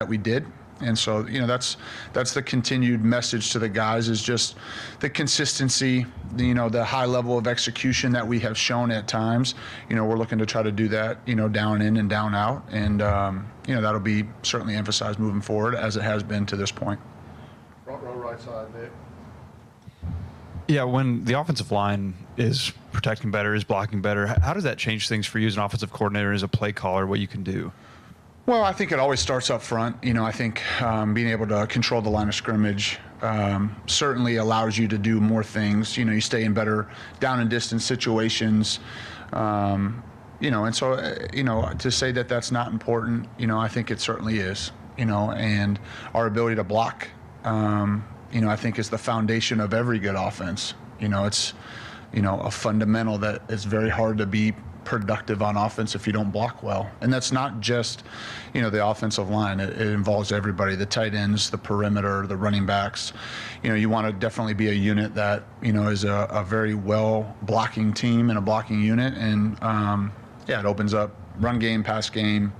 that we did. And so, that's the continued message to the guys, is just the consistency, the high level of execution that we have shown at times. We're looking to try to do that, down in and down out. And, that'll be certainly emphasized moving forward, as it has been to this point. Front row, right side, Nick. Yeah, when the offensive line is protecting better, is blocking better, how does that change things for you as an offensive coordinator, as a play caller, what you can do? Well, I think it always starts up front. I think being able to control the line of scrimmage certainly allows you to do more things. You stay in better down and distance situations. And so, to say that that's not important, I think it certainly is. And our ability to block, I think is the foundation of every good offense. It's, a fundamental that it's very hard to be productive on offense if you don't block well. And that's not just, the offensive line. It involves everybody, the tight ends, the perimeter, the running backs. You want to definitely be a unit that, is a very well blocking team and a blocking unit. And, it opens up run game, pass game,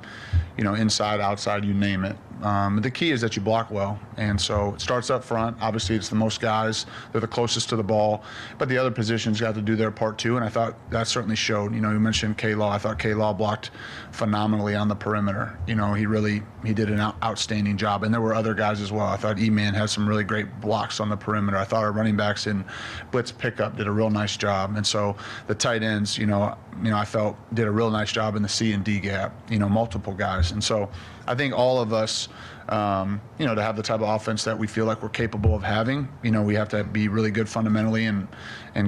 inside, outside, you name it. The key is that you block well, and so it starts up front. Obviously, it's the most guys; they're the closest to the ball, but the other positions got to do their part too. And I thought that certainly showed. You mentioned K-Law. I thought K-Law blocked phenomenally on the perimeter. He did an outstanding job, and there were other guys as well. I thought E-Man had some really great blocks on the perimeter. I thought our running backs in blitz pickup did a real nice job, and so the tight ends, I felt did a real nice job in the C and D gap. Multiple guys, and so I think all of us, to have the type of offense that we feel like we're capable of having, we have to be really good fundamentally and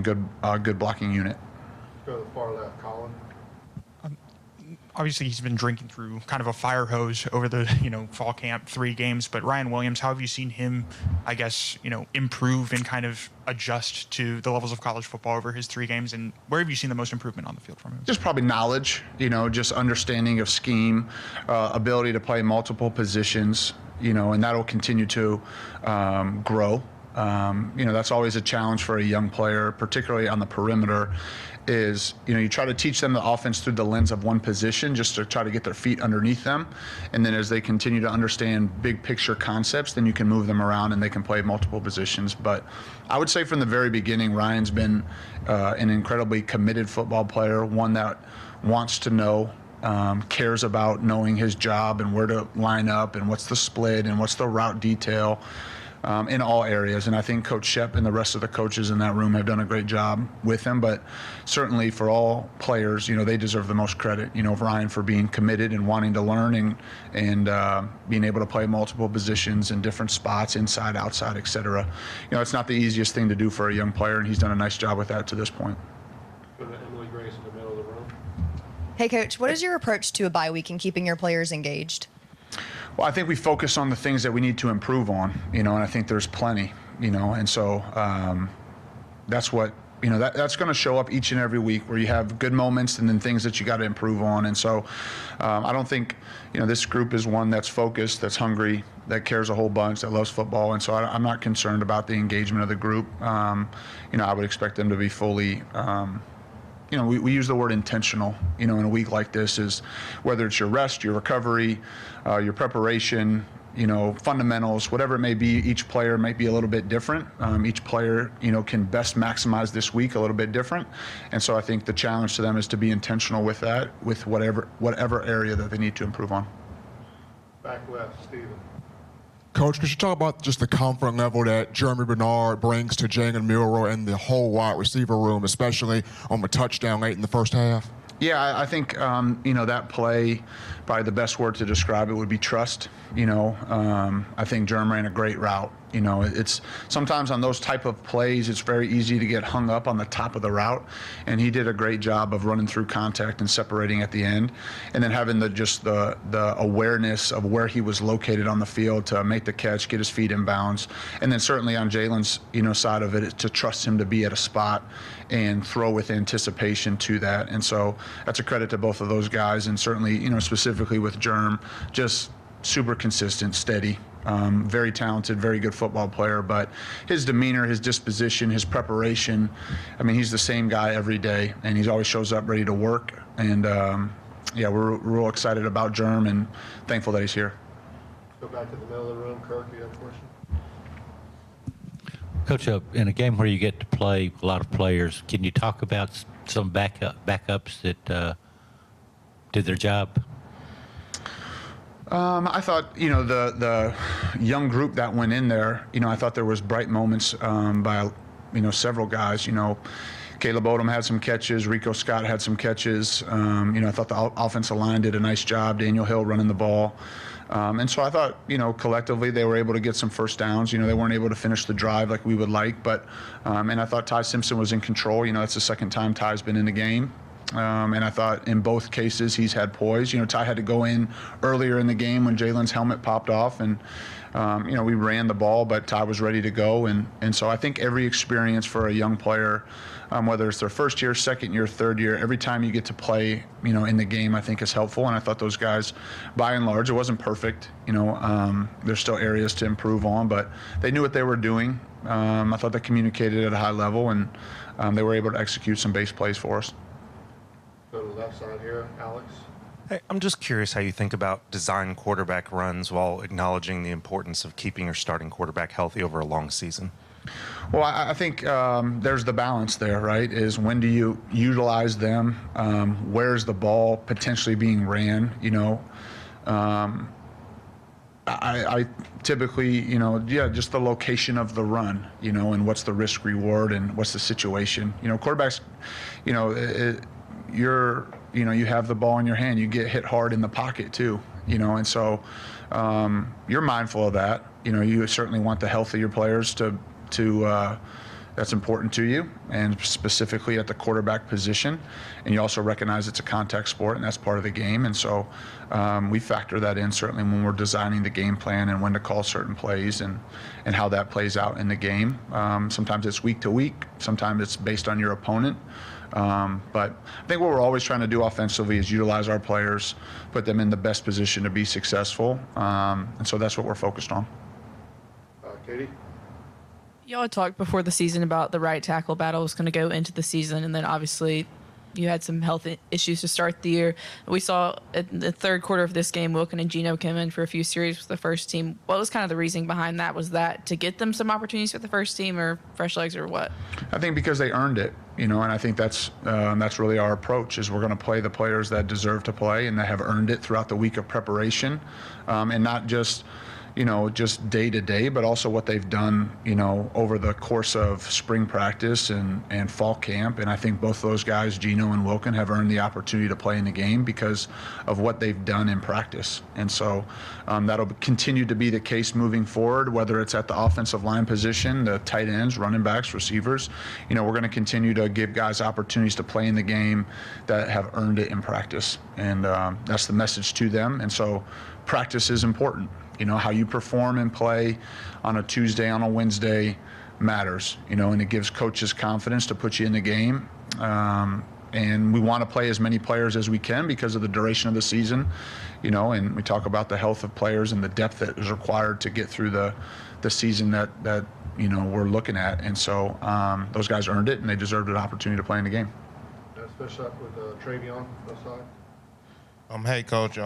good blocking unit. Go to the far left, Colin. Obviously, he's been drinking through kind of a fire hose over the fall camp, 3 games. But Ryan Williams, how have you seen him, I guess, improve and kind of adjust to the levels of college football over his 3 games? And where have you seen the most improvement on the field from him? Just probably knowledge, just understanding of scheme, ability to play multiple positions, and that'll continue to grow. That's always a challenge for a young player, particularly on the perimeter, is, you try to teach them the offense through the lens of one position just to try to get their feet underneath them. And then as they continue to understand big picture concepts, then you can move them around and they can play multiple positions. But I would say from the very beginning, Ryan's been an incredibly committed football player, one that wants to know, cares about knowing his job and where to line up and what's the split and what's the route detail. In all areas. And I think Coach Shep and the rest of the coaches in that room have done a great job with him. But certainly for all players, they deserve the most credit. Ryan for being committed and wanting to learn and being able to play multiple positions in different spots, inside, outside, et cetera. It's not the easiest thing to do for a young player, and he's done a nice job with that to this point. Emily Grace in the middle of the room. Hey, Coach, what is your approach to a bye week and keeping your players engaged? Well, I think we focus on the things that we need to improve on, and I think there's plenty, and so that's what, that's going to show up each and every week where you have good moments and then things that you got to improve on. And so I don't think, this group is one that's focused, that's hungry, that cares a whole bunch, that loves football. And so I'm not concerned about the engagement of the group. I would expect them to be fully we use the word intentional, in a week like this, is whether it's your rest, your recovery, your preparation, fundamentals, whatever it may be. Each player might be a little bit different. Each player, can best maximize this week a little bit different. And so I think the challenge to them is to be intentional with that, with whatever area that they need to improve on. Back left, Steven. Coach, could you talk about just the comfort level that Jeremy Bernard brings to Jalen Milroe and the whole wide receiver room, especially on the touchdown late in the first half? Yeah, I think, that play, probably the best word to describe it would be trust. I think Jerm ran a great route. It's sometimes on those type of plays, it's very easy to get hung up on the top of the route. And he did a great job of running through contact and separating at the end. And then having the awareness of where he was located on the field to make the catch, get his feet in bounds. And then certainly on Jalen's, side of it, to trust him to be at a spot and throw with anticipation to that. And so that's a credit to both of those guys. And certainly, specifically with Jerm, just super consistent, steady, very talented, very good football player. But his demeanor, his disposition, his preparation, he's the same guy every day, and he always shows up ready to work. And we're real excited about Jerm and thankful that he's here. Go back to the middle of the room. Kirk, you have a question? Coach, in a game where you get to play a lot of players, can you talk about some backups that did their job? I thought, the young group that went in there, I thought there was bright moments by, several guys. Caleb Odom had some catches. Rico Scott had some catches. I thought the offensive line did a nice job. Daniel Hill running the ball. And so I thought, collectively they were able to get some first downs. They weren't able to finish the drive like we would like, but and I thought Ty Simpson was in control. That's the second time Ty's been in the game. And I thought in both cases he's had poise. Ty had to go in earlier in the game when Jalen's helmet popped off, and we ran the ball, but Ty was ready to go. And so I think every experience for a young player, whether it's their first year, second year, third year, every time you get to play, in the game, I think is helpful. And I thought those guys, by and large, it wasn't perfect. There's still areas to improve on, but they knew what they were doing. I thought they communicated at a high level, and they were able to execute some base plays for us. Go to the left side here, Alex. Hey, I'm just curious how you think about design quarterback runs while acknowledging the importance of keeping your starting quarterback healthy over a long season. Well, I think there's the balance there, right? Is when do you utilize them? Where's the ball potentially being ran? I typically, just the location of the run, and what's the risk reward and what's the situation. Quarterbacks, you have the ball in your hand, you get hit hard in the pocket too, and so you're mindful of that. You certainly want the health of your players to that's important to you, and specifically at the quarterback position. And you also recognize it's a contact sport, and that's part of the game. And so we factor that in certainly when we're designing the game plan and when to call certain plays and how that plays out in the game. Sometimes it's week to week, sometimes it's based on your opponent. But I think what we're always trying to do offensively is utilize our players, put them in the best position to be successful. And so that's what we're focused on. Katie? Y'all had talked before the season about the right tackle battle was going to go into the season, and then obviously you had some health issues to start the year. We saw in the third quarter of this game, Wilkin and Gino come in for a few series with the first team. What was kind of the reasoning behind that? Was that to get them some opportunities with the first team, or fresh legs, or what? I think because they earned it, and I think that's really our approach. Is we're going to play the players that deserve to play and that have earned it throughout the week of preparation, and not just just day to day, but also what they've done, over the course of spring practice and fall camp. And I think both those guys, Gino and Wilkin, have earned the opportunity to play in the game because of what they've done in practice. And so that'll continue to be the case moving forward, whether it's at the offensive line position, the tight ends, running backs, receivers. We're going to continue to give guys opportunities to play in the game that have earned it in practice. And that's the message to them. And so practice is important. How you perform and play on a Tuesday, on a Wednesday matters, and it gives coaches confidence to put you in the game. And we want to play as many players as we can because of the duration of the season, and we talk about the health of players and the depth that is required to get through the season that we're looking at. And so those guys earned it, and they deserved an opportunity to play in the game. Let's finish up with Travion, left side. Hey, Coach.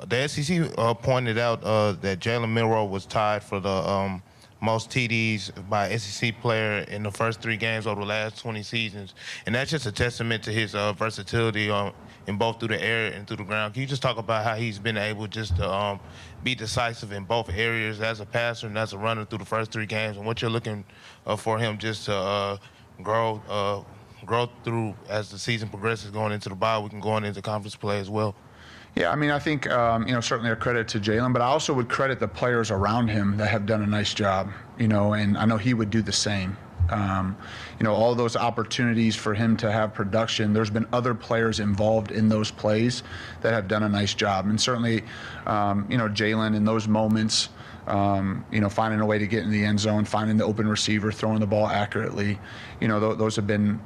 The SEC pointed out that Jalen Milroe was tied for the most TDs by SEC player in the first 3 games over the last 20 seasons. And that's just a testament to his versatility in both through the air and through the ground. Can you just talk about how he's been able just to be decisive in both areas as a passer and as a runner through the first 3 games, and what you're looking for him just to grow through as the season progresses, going into the bye week and going into conference play as well? Yeah, I think, certainly a credit to Jalen, but I also would credit the players around him that have done a nice job, and I know he would do the same. All those opportunities for him to have production, there's been other players involved in those plays that have done a nice job. And certainly, Jalen in those moments, finding a way to get in the end zone, finding the open receiver, throwing the ball accurately, those have been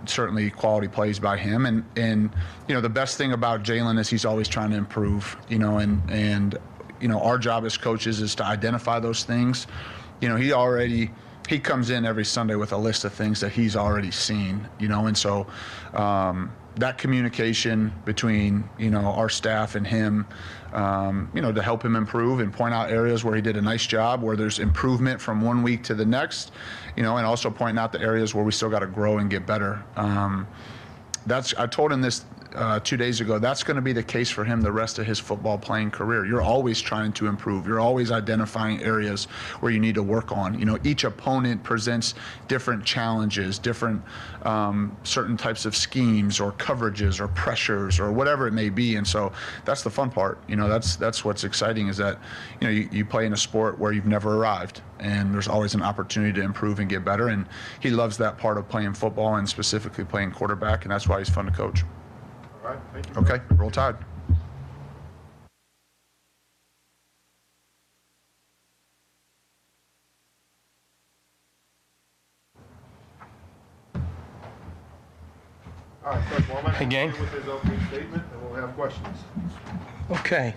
certainly quality plays by him. And the best thing about Jalen is he's always trying to improve, and our job as coaches is to identify those things. He comes in every Sunday with a list of things that he's already seen, and so that communication between, our staff and him, to help him improve and point out areas where he did a nice job, where there's improvement from one week to the next, and also pointing out the areas where we still got to grow and get better. I told him this 2 days ago. That's going to be the case for him the rest of his football playing career. You're always trying to improve. You're always identifying areas where you need to work on. Each opponent presents different challenges, different certain types of schemes or coverages or pressures or whatever it may be. And so that's the fun part. That's what's exciting, is that you play in a sport where you've never arrived, and there's always an opportunity to improve and get better. And he loves that part of playing football, and specifically playing quarterback, and that's why he's fun to coach. All right, thank you. Okay, roll Tide. All right, Coach Womack. Hey, gang. With his opening statement, and we'll have questions. Okay.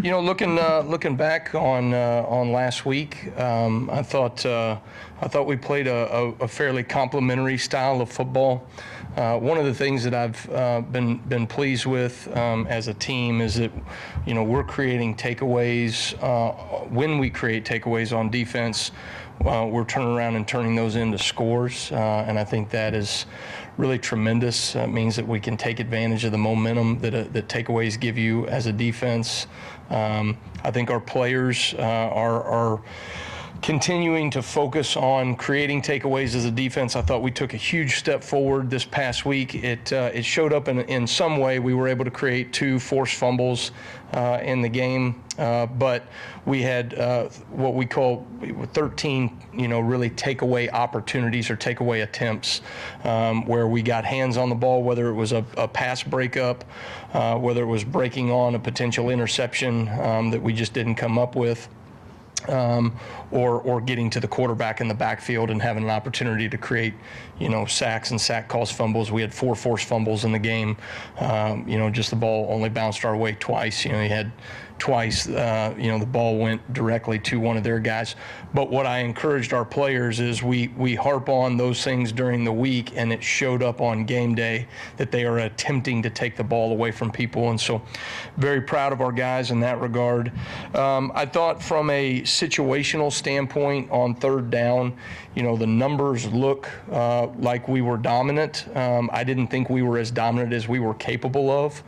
Looking back on last week, I thought we played a fairly complimentary style of football. One of the things that I've been pleased with as a team is that we're creating takeaways. When we create takeaways on defense, we're turning around and turning those into scores, and I think that is really tremendous. It means that we can take advantage of the momentum that takeaways give you as a defense. I think our players are continuing to focus on creating takeaways as a defense. I thought we took a huge step forward this past week. It showed up in some way. We were able to create 2 forced fumbles in the game, but we had what we call 13, really takeaway opportunities or takeaway attempts, where we got hands on the ball, whether it was a pass breakup, whether it was breaking on a potential interception that we just didn't come up with. Or getting to the quarterback in the backfield and having an opportunity to create, sacks and sack calls, fumbles. We had 4 forced fumbles in the game. Just the ball only bounced our way twice. You had twice, the ball went directly to one of their guys. But what I encouraged our players is we harp on those things during the week, and it showed up on game day that they are attempting to take the ball away from people. And so very proud of our guys in that regard. I thought from a situational standpoint on third down, the numbers look like we were dominant. I didn't think we were as dominant as we were capable of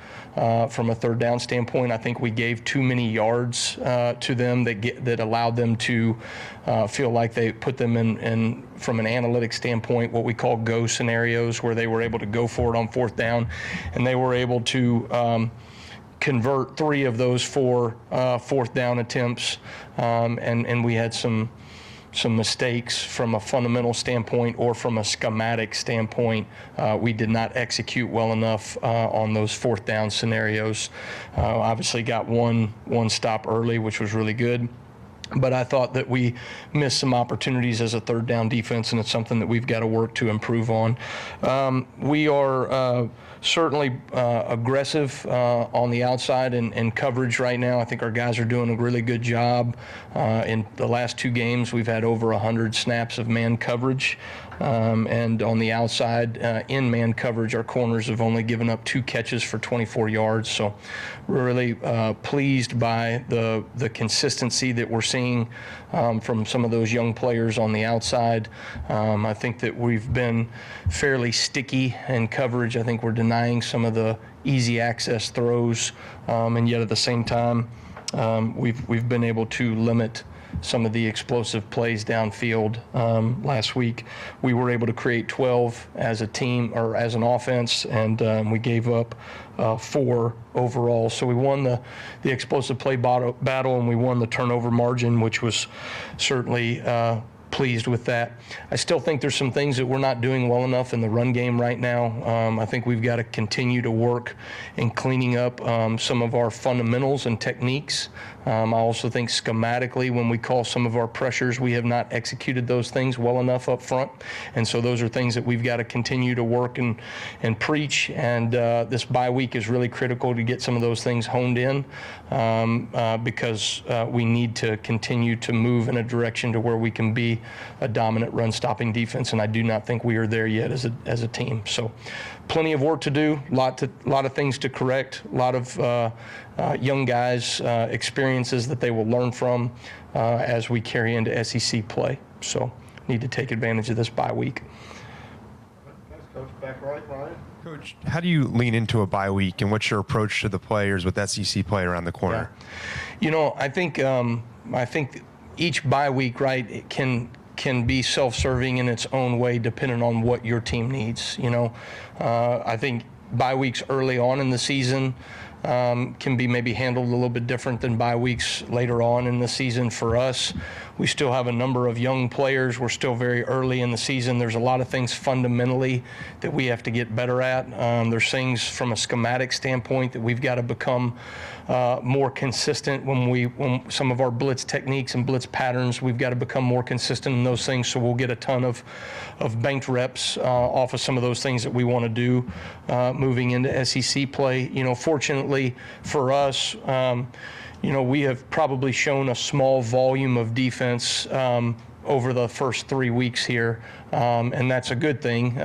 from a third down standpoint. I think we gave too many yards to them that allowed them to feel like they put them in from an analytic standpoint, what we call go scenarios, where they were able to go for it on fourth down, and they were able to convert 3 of those 4 fourth down attempts, and we had some mistakes from a fundamental standpoint or from a schematic standpoint. We did not execute well enough on those fourth down scenarios. Obviously got one stop early, which was really good. But I thought that we missed some opportunities as a third down defense, and it's something that we've got to work to improve on. We are certainly aggressive on the outside and coverage right now. I think our guys are doing a really good job. In the last 2 games, we've had over 100 snaps of man coverage. And on the outside, in man coverage, our corners have only given up 2 catches for 24 yards. So we're really pleased by the consistency that we're seeing from some of those young players on the outside. I think that we've been fairly sticky in coverage. I think we're denying some of the easy access throws, and yet at the same time, we've been able to limit some of the explosive plays downfield. Last week, we were able to create 12 as a team or as an offense, and we gave up 4 overall. So we won the explosive play battle, and we won the turnover margin, which was certainly pleased with that. I still think there's some things that we're not doing well enough in the run game right now. I think we've got to continue to work in cleaning up some of our fundamentals and techniques. I also think schematically, when we call some of our pressures, we have not executed those things well enough up front. And so those are things that we've got to continue to work and preach. And this bye week is really critical to get some of those things honed in, because we need to continue to move in a direction to where we can be be a dominant run-stopping defense, and I do not think we are there yet as a team. So plenty of work to do, lot of things to correct, a lot of young guys, experiences that they will learn from as we carry into SEC play. So need to take advantage of this bye week. Thanks, Coach. Back right, Ryan. Coach, how do you lean into a bye week, and what's your approach to the players with SEC play around the corner? Yeah. You know, I think each bye week, right, it can be self-serving in its own way, depending on what your team needs. You know, I think bye weeks early on in the season can be maybe handled a little bit different than bye weeks later on in the season. For us, we still have a number of young players. We're still very early in the season. There's a lot of things fundamentally that we have to get better at. There's things from a schematic standpoint that we've got to become more consistent when some of our blitz techniques and blitz patterns, we've got to become more consistent in those things. So we'll get a ton of banked reps off of some of those things that we want to do moving into SEC play. You know, fortunately for us, you know, we have probably shown a small volume of defense over the first 3 weeks here, and that's a good thing.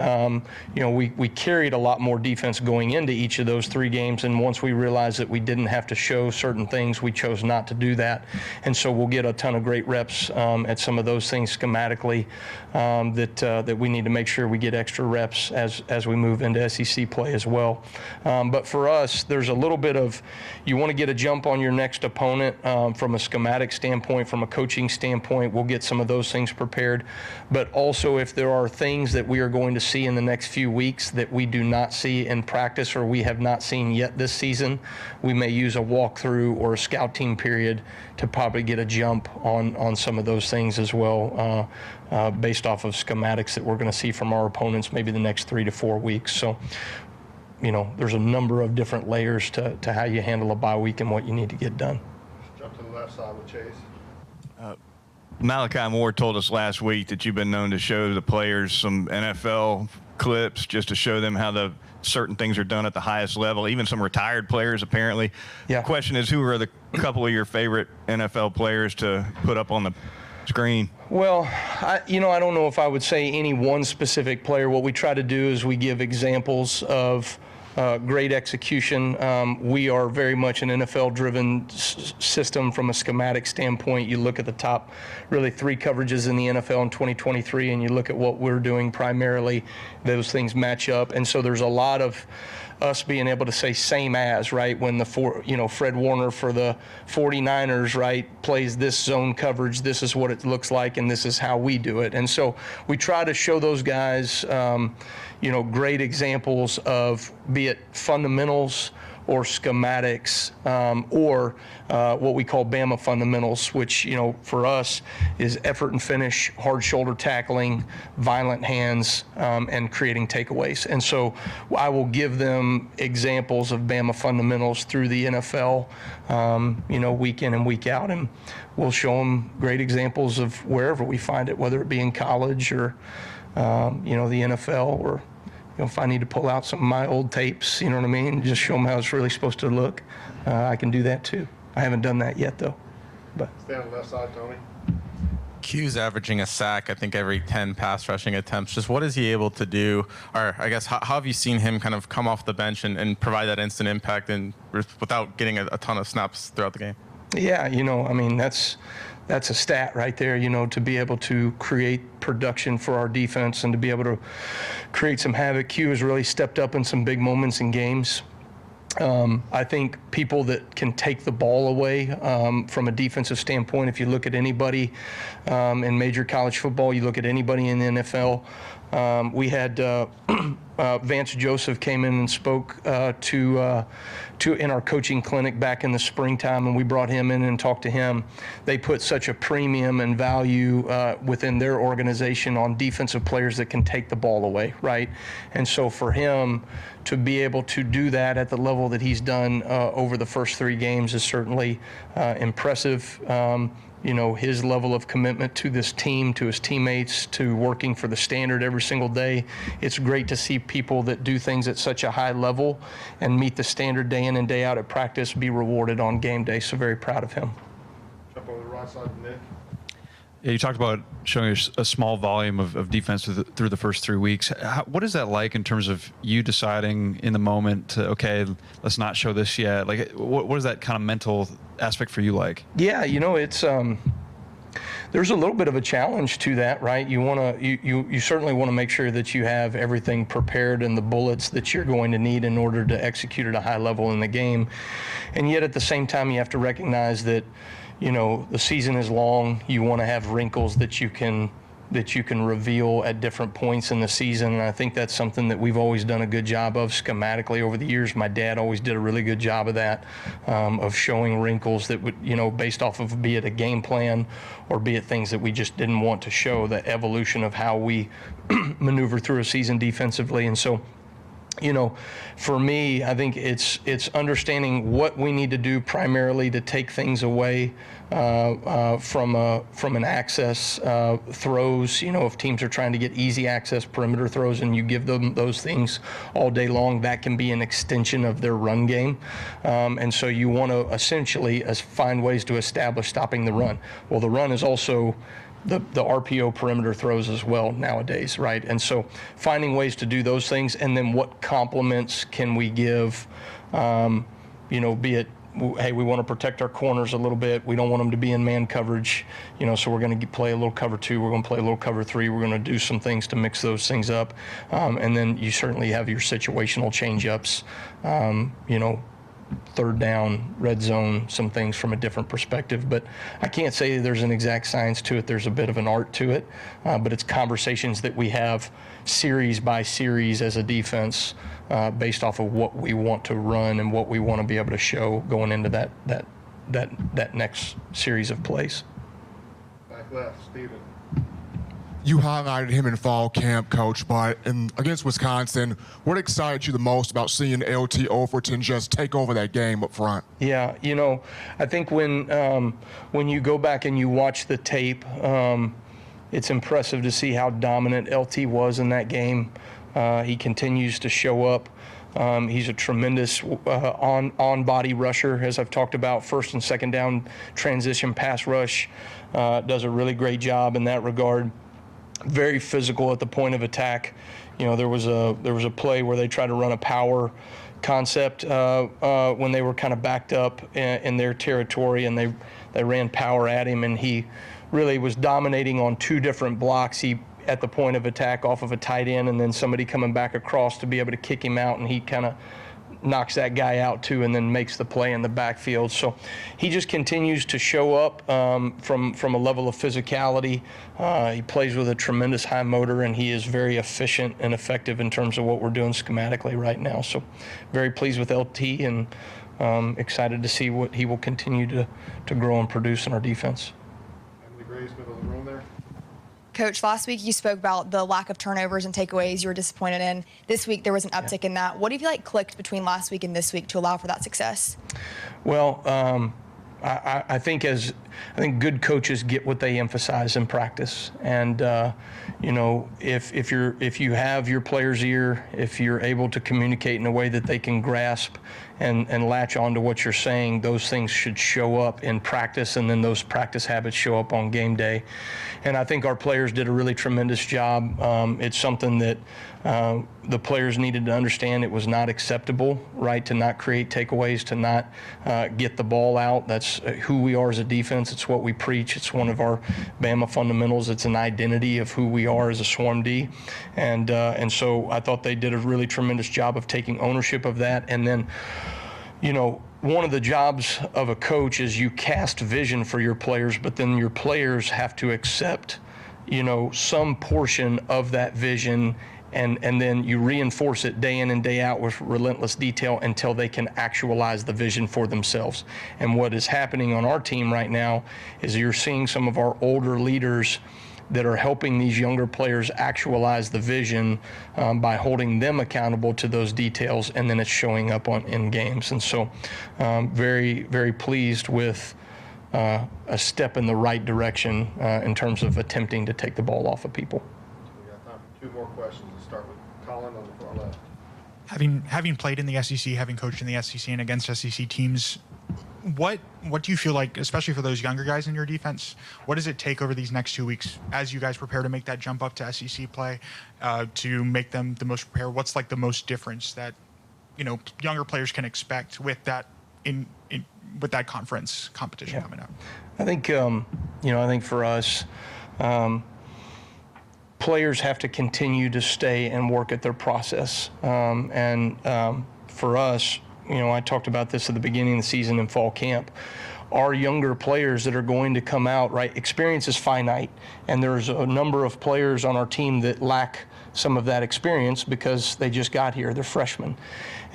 You know, we carried a lot more defense going into each of those 3 games, and once we realized that we didn't have to show certain things, we chose not to do that. And so we'll get a ton of great reps at some of those things schematically that we need to make sure we get extra reps as we move into SEC play as well. But for us, there's a little bit of, you want to get a jump on your next opponent from a schematic standpoint, from a coaching standpoint. We'll get some of those things prepared. But also, if there are things that we are going to see in the next few weeks that we do not see in practice or we have not seen yet this season, we may use a walkthrough or a scout team period to probably get a jump on some of those things as well, based off of schematics that we're going to see from our opponents maybe the next 3 to 4 weeks. So, you know, there's a number of different layers to how you handle a bye week and what you need to get done. Jump to the left side with Chase. Malachi Moore told us last week that you've been known to show the players some NFL clips just to show them how the certain things are done at the highest level, even some retired players apparently. Yeah. The question is, who are the couple of your favorite NFL players to put up on the screen? Well, I don't know if I would say any one specific player. What we try to do is we give examples of great execution. We are very much an NFL-driven system from a schematic standpoint. You look at the top, really 3 coverages in the NFL in 2023, and you look at what we're doing primarily, those things match up. And so there's a lot of us being able to say same as, right, when Fred Warner for the 49ers, right, plays this zone coverage, this is what it looks like, and this is how we do it. And so we try to show those guys, great examples of, be it fundamentals or schematics, or what we call Bama fundamentals, which, for us is effort and finish, hard shoulder tackling, violent hands, and creating takeaways. And so I will give them examples of Bama fundamentals through the NFL, week in and week out, and we'll show them great examples of wherever we find it, whether it be in college or, the NFL, or if I need to pull out some of my old tapes, you know what I mean, just show them how it's really supposed to look, I can do that too. I haven't done that yet, though. But Stay on the left side, Tony. Q's averaging a sack, I think, every 10 pass rushing attempts. Just what is he able to do? Or I guess, how have you seen him kind of come off the bench and provide that instant impact and without getting a ton of snaps throughout the game? Yeah, that's a stat right there, to be able to create production for our defense and to be able to create some havoc. Q has really stepped up in some big moments in games. I think people that can take the ball away from a defensive standpoint, if you look at anybody in major college football, you look at anybody in the NFL, we had Vance Joseph came in and spoke in our coaching clinic back in the springtime, and we brought him in and talked to him. They put such a premium and value within their organization on defensive players that can take the ball away, right? And so for him to be able to do that at the level that he's done over the first 3 games is certainly impressive. His level of commitment to this team, to his teammates, to working for the standard every single day. It's great to see people that do things at such a high level and meet the standard day in and day out at practice be rewarded on game day. So very proud of him. Jump over the right side, Nick. Yeah, you talked about showing a small volume of defense through the first 3 weeks. What is that like in terms of you deciding in the moment to, okay, let's not show this yet? Like, what is that kind of mental aspect for you like? Yeah, it's there's a little bit of a challenge to that, right? You certainly want to make sure that you have everything prepared and the bullets that you're going to need in order to execute at a high level in the game. And yet at the same time, you have to recognize that, the season is long. You want to have wrinkles that you can reveal at different points in the season. And I think that's something that we've always done a good job of schematically over the years. My dad always did a really good job of that, of showing wrinkles that would, based off of be it a game plan or be it things that we just didn't want to show, the evolution of how we maneuver through a season defensively. And so, for me, I think it's understanding what we need to do primarily to take things away from an access throws. If teams are trying to get easy access perimeter throws and you give them those things all day long, that can be an extension of their run game. And so you want to essentially find ways to establish stopping the run. Well, the run is also the RPO perimeter throws as well nowadays, right? And so finding ways to do those things, and then what complements can we give, be it, hey, we want to protect our corners a little bit. We don't want them to be in man coverage, so we're going to play a little cover 2. We're going to play a little cover 3. We're going to do some things to mix those things up. And then you certainly have your situational change-ups, third down, red zone, some things from a different perspective. But I can't say there's an exact science to it. There's a bit of an art to it. But it's conversations that we have series by series as a defense based off of what we want to run and what we want to be able to show going into that next series of plays. Back left, Steven. You highlighted him in fall camp, Coach, but against Wisconsin, what excited you the most about seeing LT Overton just take over that game up front? Yeah, I think when you go back and you watch the tape, it's impressive to see how dominant LT was in that game. He continues to show up. He's a tremendous on-body rusher, as I've talked about, first and second down transition pass rush. Does a really great job in that regard. Very physical at the point of attack. There was a play where they tried to run a power concept when they were kind of backed up in their territory, and they ran power at him, and he really was dominating on 2 different blocks. He at the point of attack off of a tight end, and then somebody coming back across to be able to kick him out, and he kind of knocks that guy out too, and then makes the play in the backfield. So he just continues to show up from a level of physicality. He plays with a tremendous high motor, and he is very efficient and effective in terms of what we're doing schematically right now. So very pleased with LT, and excited to see what he will continue to grow and produce in our defense. Emily Gray's middle of the room there. Coach, last week you spoke about the lack of turnovers and takeaways you were disappointed in. This week there was an uptick in that. What do you feel like clicked between last week and this week to allow for that success? Well, I think good coaches get what they emphasize in practice, and if you have your player's ear, if you're able to communicate in a way that they can grasp and latch on to what you're saying, those things should show up in practice, and then those practice habits show up on game day. And I think our players did a really tremendous job. It's something that the players needed to understand. It was not acceptable, right, to not create takeaways, to not get the ball out. That's who we are as a defense. It's what we preach. It's one of our Bama fundamentals. It's an identity of who we are as a swarm D. And so I thought they did a really tremendous job of taking ownership of that. And then, one of the jobs of a coach is you cast vision for your players, but then your players have to accept, some portion of that vision, and then you reinforce it day in and day out with relentless detail until they can actualize the vision for themselves. And what is happening on our team right now is you're seeing some of our older leaders that are helping these younger players actualize the vision by holding them accountable to those details, and then it's showing up in games. And so very, very pleased with a step in the right direction in terms of attempting to take the ball off of people. We got time for 2 more questions. Let's start with Colin on the far left. Having played in the SEC, having coached in the SEC and against SEC teams, What do you feel like, especially for those younger guys in your defense, what does it take over these next 2 weeks as you guys prepare to make that jump up to SEC play, to make them the most prepared? What's like the most difference that younger players can expect with that with that conference competition coming up? I think I think for us, players have to continue to stay and work at their process, for us, I talked about this at the beginning of the season in fall camp. Our younger players that are going to come out, right? Experience is finite, and there's a number of players on our team that lack some of that experience because they just got here, they're freshmen.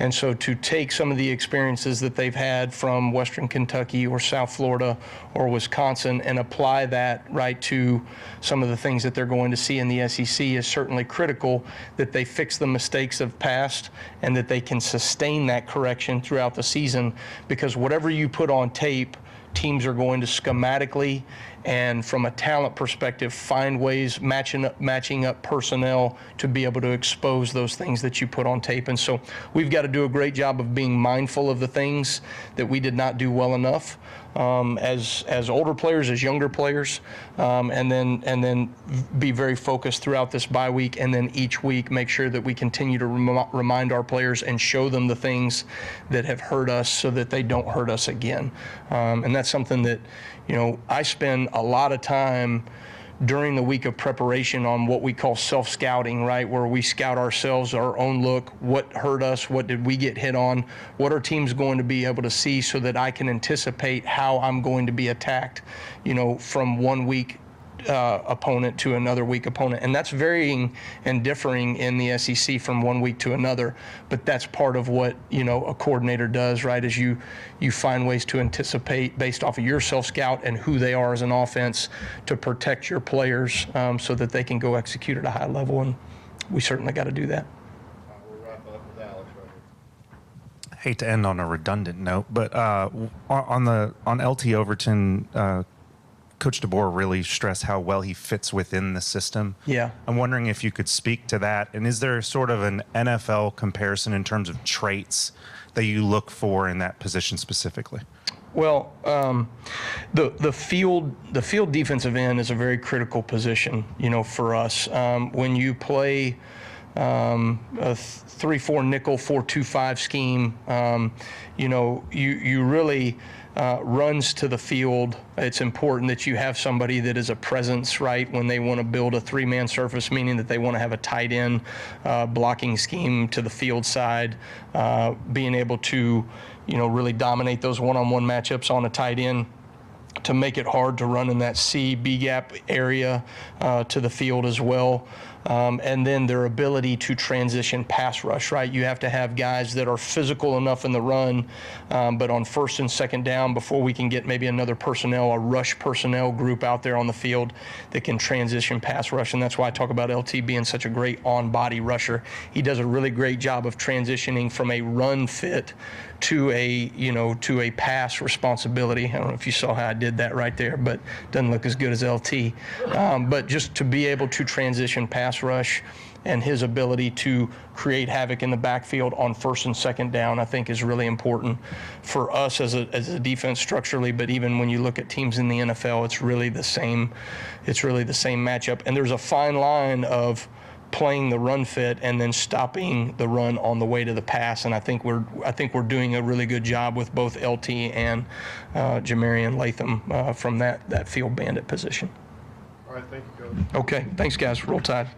And so to take some of the experiences that they've had from Western Kentucky or South Florida or Wisconsin and apply that right to some of the things that they're going to see in the SEC is certainly critical, that they fix the mistakes of past and that they can sustain that correction throughout the season, because whatever you put on tape, teams are going to schematically and from a talent perspective find ways, matching up personnel to be able to expose those things that you put on tape. And so we've got to do a great job of being mindful of the things that we did not do well enough as older players, as younger players, and then be very focused throughout this bye week, and then each week make sure that we continue to remind our players and show them the things that have hurt us so that they don't hurt us again. And that's something that I spend a lot of time during the week of preparation on what we call self-scouting, right, where we scout ourselves, our own look, what hurt us, what did we get hit on, what are teams going to be able to see, so that I can anticipate how I'm going to be attacked, from one week opponent to another week opponent. And that's varying and differing in the SEC from one week to another, but that's part of what a coordinator does, right, is you find ways to anticipate based off of your self-scout and who they are as an offense to protect your players, so that they can go execute at a high level, and we certainly got to do that. We'll wrap up with Alex right here. Hate to end on a redundant note, but on LT Overton, Coach DeBoer really stressed how well he fits within the system. Yeah. I'm wondering if you could speak to that. And is there sort of an NFL comparison in terms of traits that you look for in that position specifically? Well, the field defensive end is a very critical position, for us. When you play a 3-4 nickel 4-2-5 scheme, you really runs to the field. It's important that you have somebody that is a presence, right, when they want to build a three-man surface, meaning that they want to have a tight end blocking scheme to the field side, being able to, really dominate those one-on-one matchups on a tight end, to make it hard to run in that C-B gap area to the field as well. And then their ability to transition pass rush, right? You have to have guys that are physical enough in the run, but on first and second down, before we can get maybe another personnel, a rush personnel group out there on the field that can transition pass rush. And that's why I talk about LT being such a great on-body rusher. He does a really great job of transitioning from a run fit to a pass responsibility. I don't know if you saw how I did that right there, but doesn't look as good as LT. But just to be able to transition pass rush and his ability to create havoc in the backfield on first and second down, I think is really important for us as a defense structurally. But even when you look at teams in the NFL, it's really the same matchup. And there's a fine line of playing the run fit and then stopping the run on the way to the pass, and I think we're doing a really good job with both LT and Jamarian Latham from that field bandit position. All right, thank you, Coach. Okay, thanks guys. Roll Tide.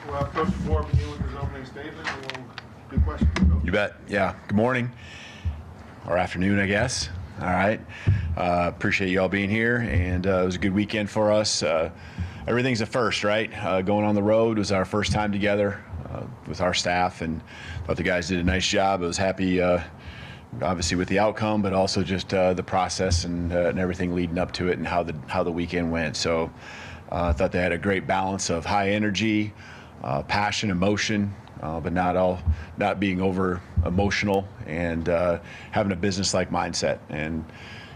Well, Coach DeBoer, begin with his opening statement, and we'll do questions. Coach. You bet. Yeah. Good morning, or afternoon, I guess. All right. Appreciate you all being here, and it was a good weekend for us. Everything's a first, right? Going on the road was our first time together with our staff, and thought the guys did a nice job. I was happy, obviously, with the outcome, but also just the process and everything leading up to it, and how the weekend went. So I thought they had a great balance of high energy, passion, emotion, but not being over emotional, and having a business-like mindset, and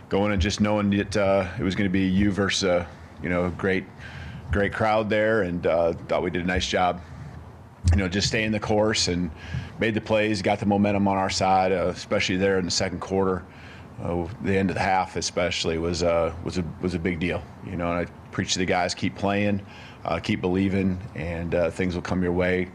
going and just knowing that it was going to be you versus a great crowd there, and thought we did a nice job, just staying the course and made the plays, got the momentum on our side, especially there in the second quarter. The end of the half especially was a big deal, and I preach to the guys, keep playing, keep believing, and things will come your way.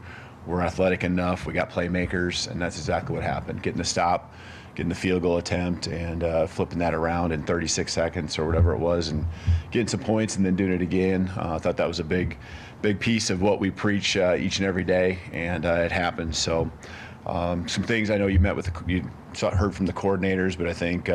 We're athletic enough, we got playmakers, and that's exactly what happened. Getting the stop, getting the field goal attempt, and flipping that around in 36 seconds or whatever it was, and getting some points and then doing it again. I thought that was a big piece of what we preach each and every day, and it happened. So some things I know you heard from the coordinators, but I think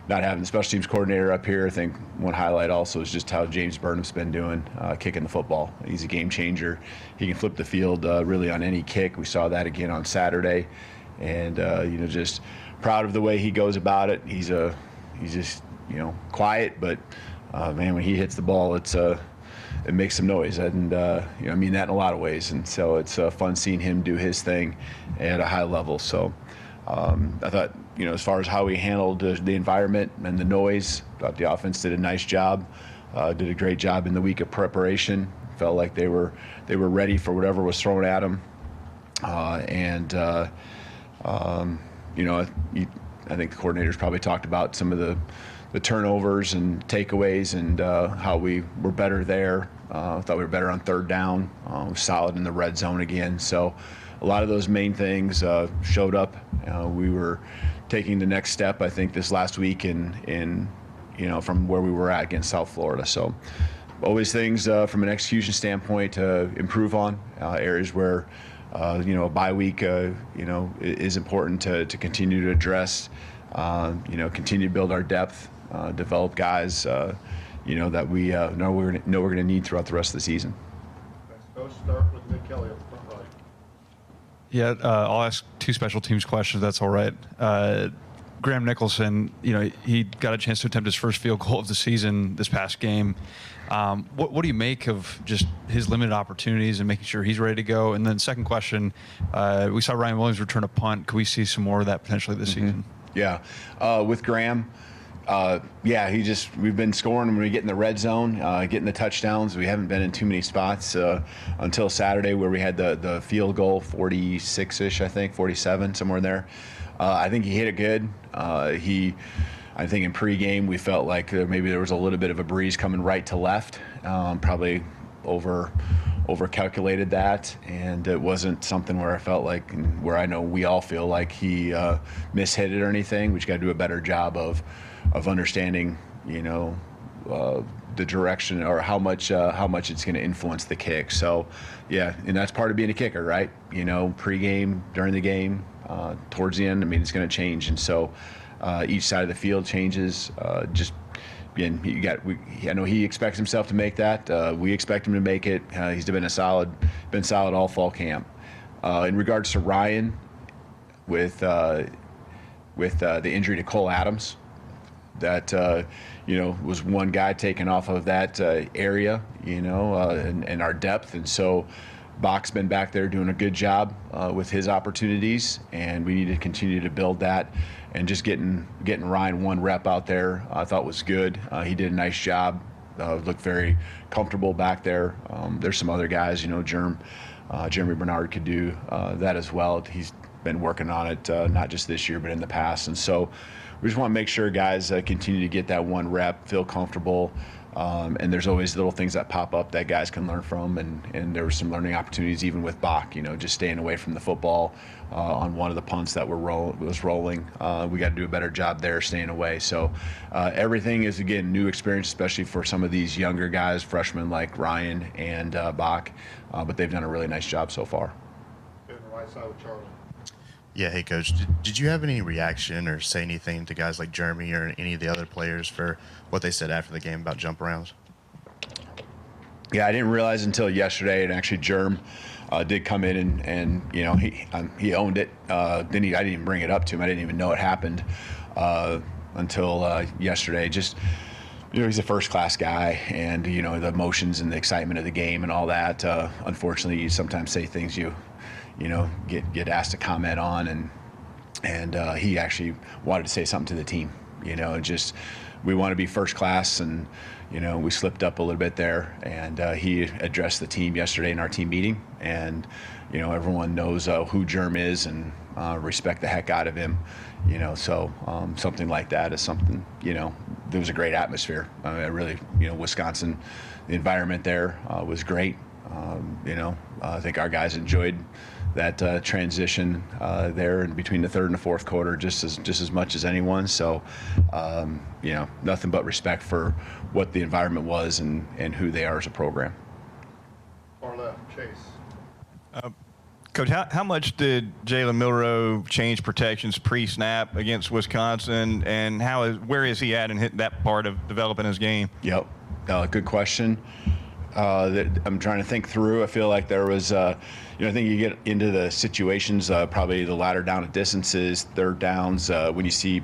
not having the special teams coordinator up here, I think one highlight also is just how James Burnham's been doing kicking the football. He's a game changer. He can flip the field really on any kick. We saw that again on Saturday, and just proud of the way he goes about it. He's just quiet, but man, when he hits the ball, it makes some noise, and I mean that in a lot of ways. And so it's fun seeing him do his thing at a high level. So I thought, as far as how we handled the environment and the noise, thought the offense did a nice job, did a great job in the week of preparation. Felt like they were ready for whatever was thrown at them, I think the coordinators probably talked about some of the turnovers and takeaways, and how we were better there. Thought we were better on third down, solid in the red zone again. So a lot of those main things showed up. We were taking the next step, I think, this last week in from where we were at against South Florida. So always things from an execution standpoint to improve on, areas where a bye week is important to continue to address, continue to build our depth, develop guys that we know we're going to need throughout the rest of the season. Thanks, Coach. Start with Nick Kelly on the front right. Yeah, I'll ask two special teams questions. That's all right. Graham Nicholson, he got a chance to attempt his first field goal of the season this past game. What do you make of just his limited opportunities and making sure he's ready to go? And then second question, we saw Ryan Williams return a punt. Could we see some more of that potentially this season? Yeah, with Graham, we've been scoring when we get in the red zone, getting the touchdowns. We haven't been in too many spots until Saturday, where we had the field goal, 46-ish, I think, 47, somewhere in there. I think he hit it good. I think in pregame we felt like maybe there was a little bit of a breeze coming right to left, probably over-calculated that, and it wasn't something where I felt like, and where I know we all feel like he mishit it or anything. We just got to do a better job of understanding, the direction or how much it's going to influence the kick. So, yeah, and that's part of being a kicker, right? Pregame, during the game, towards the end, it's going to change, and so each side of the field changes. I know he expects himself to make that. We expect him to make it. He's been solid all fall camp. In regards to Ryan, with the injury to Cole Adams, that was one guy taken off of that area, and our depth, and so Bach's been back there doing a good job with his opportunities, and we need to continue to build that. And just getting Ryan one rep out there, I thought was good. He did a nice job. Looked very comfortable back there. There's some other guys, Jeremy Bernard could do that as well. He's been working on it, not just this year, but in the past. And so we just want to make sure guys continue to get that one rep, feel comfortable, And there's always little things that pop up that guys can learn from, and there were some learning opportunities even with Bach, just staying away from the football on one of the punts that was rolling. We got to do a better job there staying away. So everything is, again, new experience, especially for some of these younger guys, freshmen like Ryan and Bach, but they've done a really nice job so far. On the right side with Charlie. Yeah, hey, Coach. Did you have any reaction or say anything to guys like Jeremy or any of the other players for what they said after the game about jump arounds? Yeah, I didn't realize until yesterday, and actually Jerm did come in and he owned it. I didn't even bring it up to him. I didn't even know it happened until yesterday. Just, he's a first-class guy, and, the emotions and the excitement of the game and all that. Unfortunately, you sometimes say things you get asked to comment on, and he actually wanted to say something to the team. Just we want to be first class, and we slipped up a little bit there, and he addressed the team yesterday in our team meeting, and everyone knows who Germ is, and respect the heck out of him. So something like that is something. There was a great atmosphere. I really, Wisconsin, the environment there was great. I think our guys enjoyed that transition there in between the third and the fourth quarter just as much as anyone. So, nothing but respect for what the environment was and who they are as a program. Far left, Chase. Coach, how much did Jalen Milroe change protections pre-snap against Wisconsin, and where is he at in that part of developing his game? Yep, good question. That I'm trying to think through. I feel like there was, I think you get into the situations, probably the latter down at distances, third downs, when you see,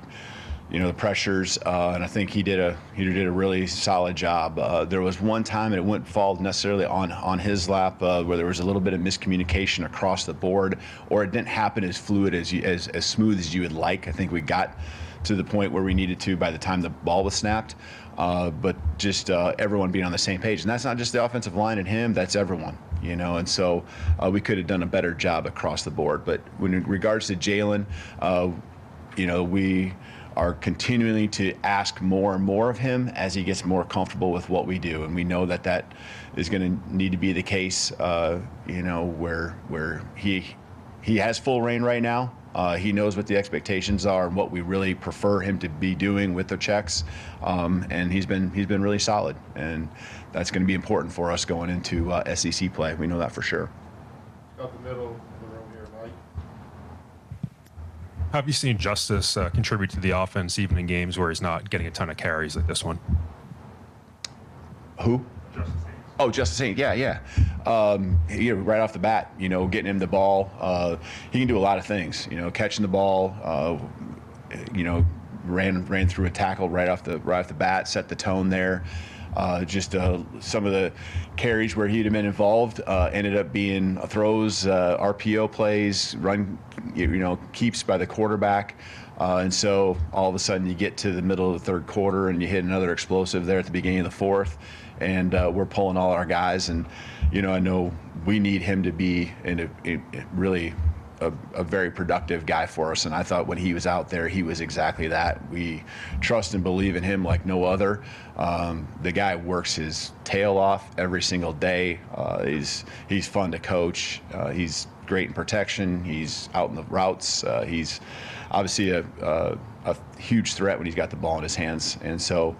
the pressures, and I think he did a really solid job. There was one time, and it wouldn't fall necessarily on his lap, where there was a little bit of miscommunication across the board, or it didn't happen as fluid as smooth as you would like. I think we got to the point where we needed to by the time the ball was snapped. But just everyone being on the same page. And that's not just the offensive line and him, that's everyone, and so we could have done a better job across the board. But in regards to Jalen, we are continuing to ask more and more of him as he gets more comfortable with what we do. And we know that is going to need to be the case, where he has full reign right now. He knows what the expectations are and what we really prefer him to be doing with the checks, and he's been really solid, and that's going to be important for us going into SEC play. We know that for sure. Up the middle of the room here, Mike. How have you seen Justice contribute to the offense even in games where he's not getting a ton of carries like this one? Who? Oh, Justice Haynes, yeah. Right off the bat, getting him the ball, he can do a lot of things. Catching the ball, ran through a tackle right off the bat, set the tone there. Some of the carries where he'd have been involved ended up being throws, RPO plays, run, keeps by the quarterback. And so all of a sudden you get to the middle of the third quarter and you hit another explosive there at the beginning of the fourth. And we're pulling all our guys, and I know we need him to be really a very productive guy for us. And I thought when he was out there, he was exactly that. We trust and believe in him like no other. The guy works his tail off every single day. He's fun to coach. He's great in protection. He's out in the routes. He's obviously a huge threat when he's got the ball in his hands. And so.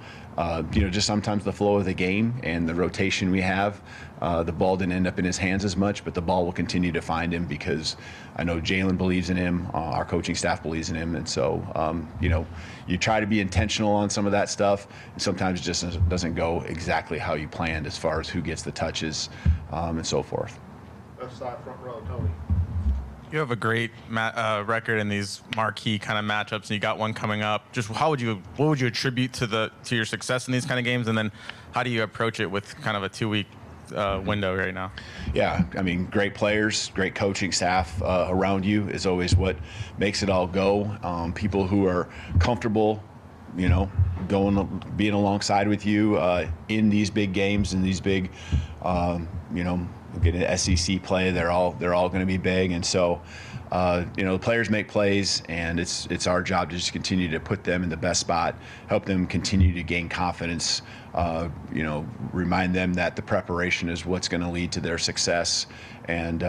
Just sometimes the flow of the game and the rotation we have, the ball didn't end up in his hands as much, but the ball will continue to find him because I know Jalen believes in him, our coaching staff believes in him, and so, you try to be intentional on some of that stuff, and sometimes it just doesn't go exactly how you planned as far as who gets the touches and so forth. Left side, front row, Tony. You have a great record in these marquee kind of matchups, and you got one coming up. Just what would you attribute to your success in these kind of games, and then how do you approach it with kind of a 2-week window right now? Yeah, I mean, great players, great coaching staff around you is always what makes it all go. People who are comfortable, being alongside with you in these big games and these big, getting SEC play. They're all going to be big, and so The players make plays, and it's our job to just continue to put them in the best spot, help them continue to gain confidence, remind them that the preparation is what's going to lead to their success, and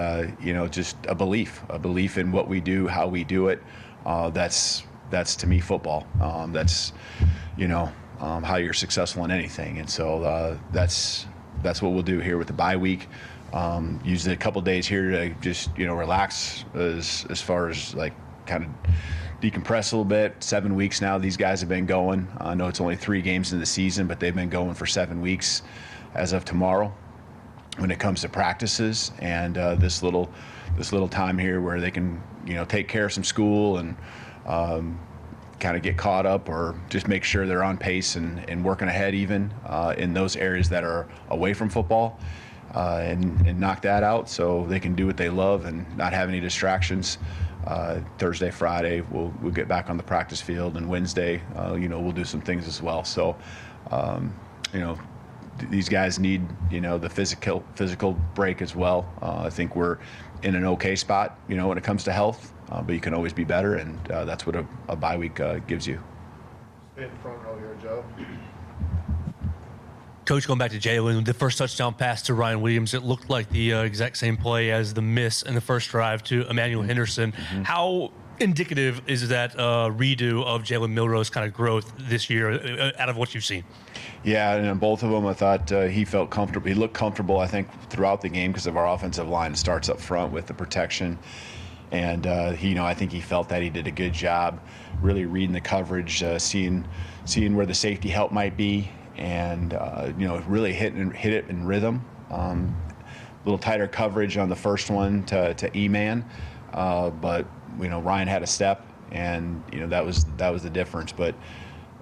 just a belief in what we do, how we do it. That's to me football. That's how you're successful in anything, and so that's what we'll do here with the bye week. Use a couple days here to just relax as far as like kind of decompress a little bit. 7 weeks now these guys have been going. I know it's only 3 games in the season, but they've been going for 7 weeks as of tomorrow when it comes to practices, and this little time here where they can take care of some school and kind of get caught up or just make sure they're on pace and working ahead even in those areas that are away from football, and knock that out so they can do what they love and not have any distractions. Thursday, Friday, we'll get back on the practice field, and Wednesday, we'll do some things as well. So, these guys need, the physical break as well. I think we're in an okay spot, when it comes to health, but you can always be better, and that's what a bye week gives you. In front row here, Joe. Coach, going back to Jalen, the first touchdown pass to Ryan Williams, it looked like the exact same play as the miss in the first drive to Emmanuel Henderson. Mm-hmm. How indicative is that redo of Jalen Milroe's kind of growth this year out of what you've seen? Yeah, and in both of them, I thought he felt comfortable. He looked comfortable, I think, throughout the game because of our offensive line. It starts up front with the protection. And, I think he felt that he did a good job really reading the coverage, seeing where the safety help might be, and, really hit it in rhythm. A little tighter coverage on the first one to E-Man, but, Ryan had a step, and, that was the difference. But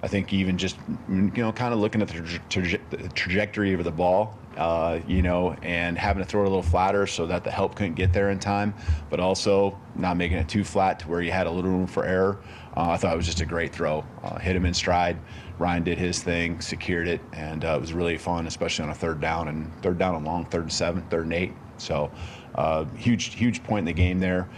I think even just, kind of looking at the trajectory of the ball, and having to throw it a little flatter so that the help couldn't get there in time, but also not making it too flat to where you had a little room for error. I thought it was just a great throw. Hit him in stride. Ryan did his thing, secured it, and it was really fun, especially on a third down and long, 3rd and 7, 3rd and 8. So huge point in the game there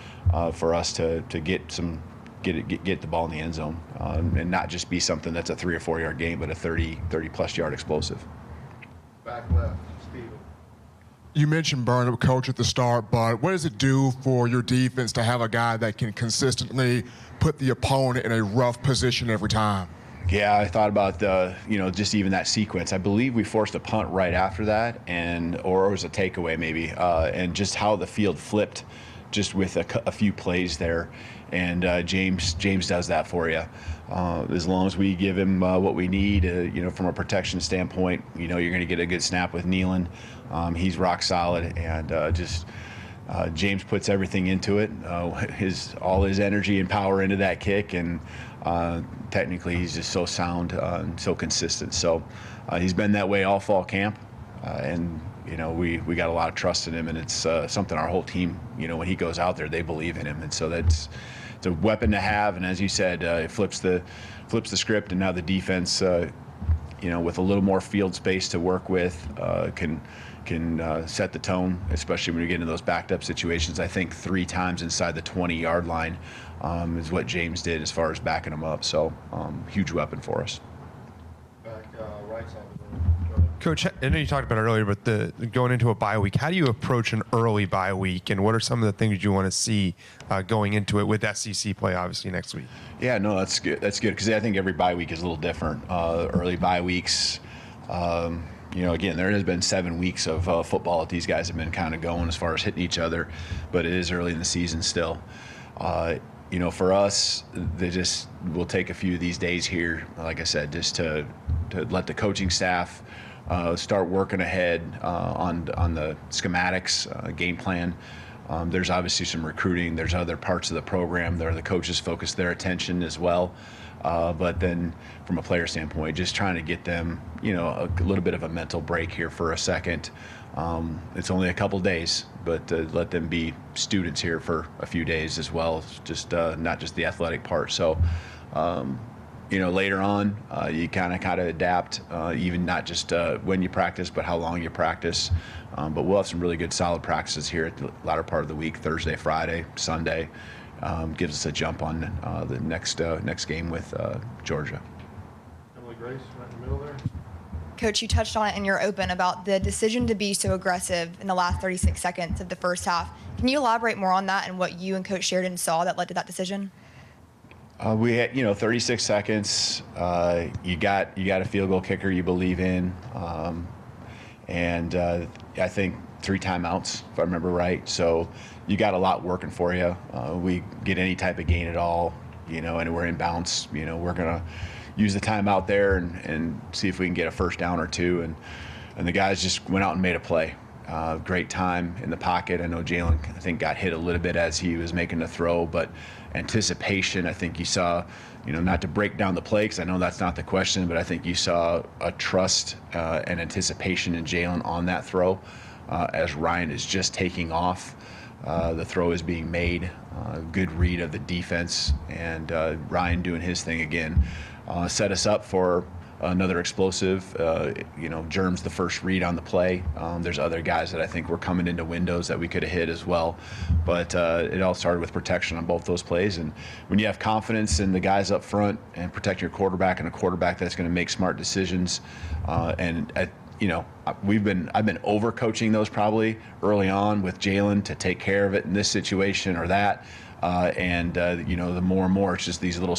for us to get the ball in the end zone, and not just be something that's a 3 or 4 yard game, but a 30 plus yard explosive. Back left, Steven. You mentioned Burn, Coach, at the start, but what does it do for your defense to have a guy that can consistently put the opponent in a rough position every time? Yeah, I thought about just even that sequence. I believe we forced a punt right after that, or it was a takeaway maybe, and just how the field flipped just with a few plays there. And James does that for you. As long as we give him what we need, from a protection standpoint, you're going to get a good snap with Nealon. He's rock solid, and James puts everything into it, all his energy and power into that kick, and technically he's just so sound and so consistent. So he's been that way all fall camp, and we got a lot of trust in him, and it's something our whole team, when he goes out there, they believe in him, and so it's a weapon to have. And as you said, it flips the script, and now the defense, with a little more field space to work with, can set the tone, especially when you get into those backed up situations. I think 3 times inside the 20-yard line is what James did as far as backing them up. So huge weapon for us. Back right side of the room. Coach, I know you talked about it earlier, but going into a bye week, how do you approach an early bye week, and what are some of the things you want to see going into it with SEC play, obviously, next week? Yeah, no, that's good. That's good because I think every bye week is a little different. Early bye weeks, again, there has been 7 weeks of football that these guys have been kind of going as far as hitting each other, but it is early in the season still. For us, we'll take a few of these days here, like I said, just to let the coaching staff start working ahead on the schematics, game plan. There's obviously some recruiting. There's other parts of the program there the coaches focus their attention as well. But then from a player standpoint, just trying to get them, a little bit of a mental break here for a second. It's only a couple days, but let them be students here for a few days as well, just not just the athletic part. So later on, you kind of adapt, even not just when you practice, but how long you practice. But we'll have some really good, solid practices here at the latter part of the week, Thursday, Friday, Sunday. Gives us a jump on the next game with Georgia. Emily Grace, right in the middle there. Coach, you touched on it in your open about the decision to be so aggressive in the last 36 seconds of the first half. Can you elaborate more on that and what you and Coach Sheridan saw that led to that decision? We had, 36 seconds. You got a field goal kicker you believe in, and I think 3 timeouts, if I remember right. So you got a lot working for you. We get any type of gain at all, and we're in bounce. We're gonna use the timeout there and see if we can get a first down or 2. And the guys just went out and made a play. Great time in the pocket. I know Jalen, I think, got hit a little bit as he was making the throw, but anticipation, I think you saw, not to break down the play, because I know that's not the question, but I think you saw a trust and anticipation in Jalen on that throw as Ryan is just taking off. The throw is being made. Good read of the defense, and Ryan doing his thing again. Set us up for another explosive. Germ's the first read on the play. There's other guys that I think were coming into windows that we could have hit as well. But it all started with protection on both those plays. And when you have confidence in the guys up front and protect your quarterback, and a quarterback that's going to make smart decisions, I've been overcoaching those probably early on with Jalen to take care of it in this situation or that. The more and more, it's just these little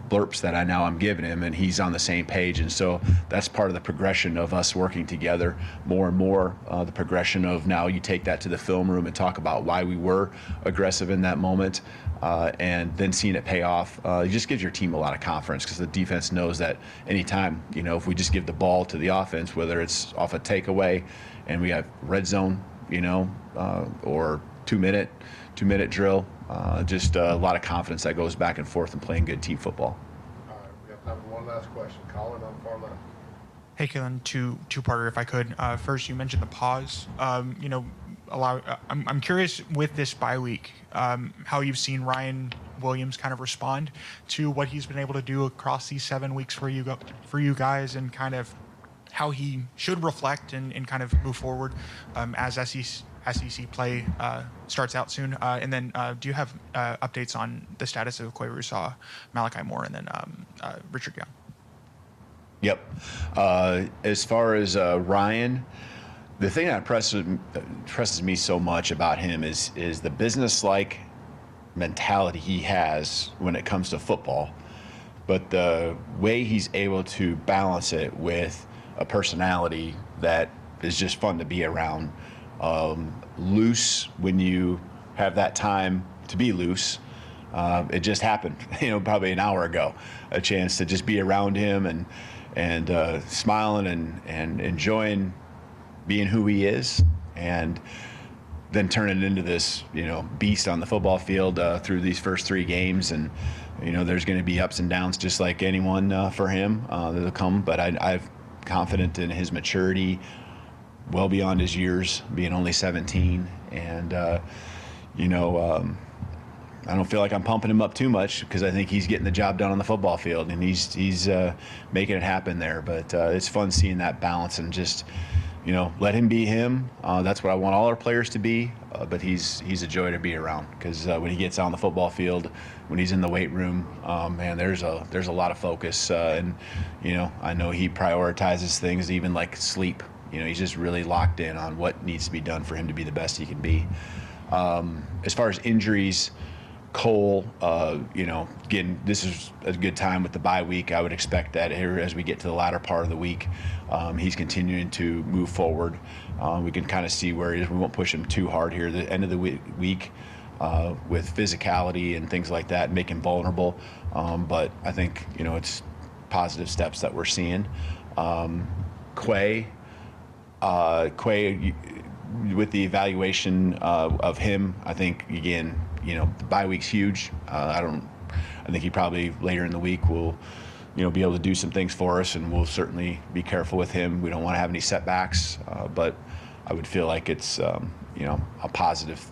blurps that I'm giving him, and he's on the same page. And so that's part of the progression of us working together more and more, the progression of now you take that to the film room and talk about why we were aggressive in that moment, and then seeing it pay off. It just gives your team a lot of confidence, because the defense knows that anytime, if we just give the ball to the offense, whether it's off a takeaway and we have red zone, or two-minute drill, just a lot of confidence that goes back and forth in playing good team football. All right, we have time for one last question. Colin on the far left. Hey, Jalen, two-parter if I could. First, you mentioned the pause. I'm curious with this bye week, how you've seen Ryan Williams kind of respond to what he's been able to do across these 7 weeks for you guys, and kind of how he should reflect and kind of move forward as SEC play starts out soon. And then do you have updates on the status of Quay Rousseau, Malachi Moore, and then Richard Young? Yep. As far as Ryan, the thing that impresses me so much about him is the business-like mentality he has when it comes to football, but the way he's able to balance it with a personality that is just fun to be around. Loose when you have that time to be loose. It just happened, probably an hour ago, a chance to just be around him and smiling and enjoying being who he is, and then turning into this, beast on the football field through these first 3 games. And, there's going to be ups and downs just like anyone for him that'll come. But I'm confident in his maturity, well beyond his years, being only 17. And, I don't feel like I'm pumping him up too much, because I think he's getting the job done on the football field, and he's making it happen there. But it's fun seeing that balance, and just, let him be him. That's what I want all our players to be. But he's a joy to be around, because when he gets on the football field, when he's in the weight room, man, there's a lot of focus. And, I know he prioritizes things, even like sleep. He's just really locked in on what needs to be done for him to be the best he can be. As far as injuries, Cole, again, this is a good time with the bye week. I would expect that here as we get to the latter part of the week, he's continuing to move forward. We can kind of see where he is. We won't push him too hard here. The end of the week with physicality and things like that, make him vulnerable. But I think, it's positive steps that we're seeing. Quay, with the evaluation of him, I think, again, the bye week's huge. I think he probably later in the week will, be able to do some things for us, and we'll certainly be careful with him. We don't want to have any setbacks, but I would feel like it's, a positive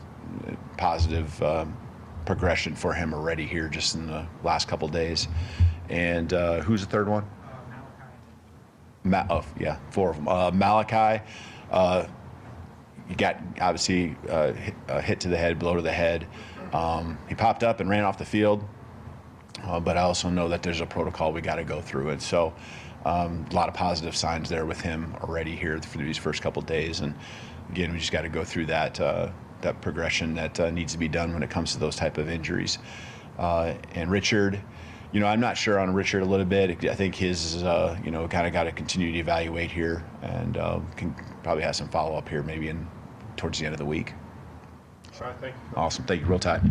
progression for him already here just in the last couple days. and who's the third one? Yeah, 4 of them. Malachi, he got obviously a hit to the head, blow to the head. He popped up and ran off the field, but I also know that there's a protocol we got to go through. And so a lot of positive signs there with him already here for these first couple of days. And again, we just got to go through that progression that needs to be done when it comes to those type of injuries. And Richard, I'm not sure on Richard a little bit. I think his, kind of got to continue to evaluate here, and can probably have some follow-up here maybe towards the end of the week. All right, thank you. Awesome. Thank you. Roll Tide.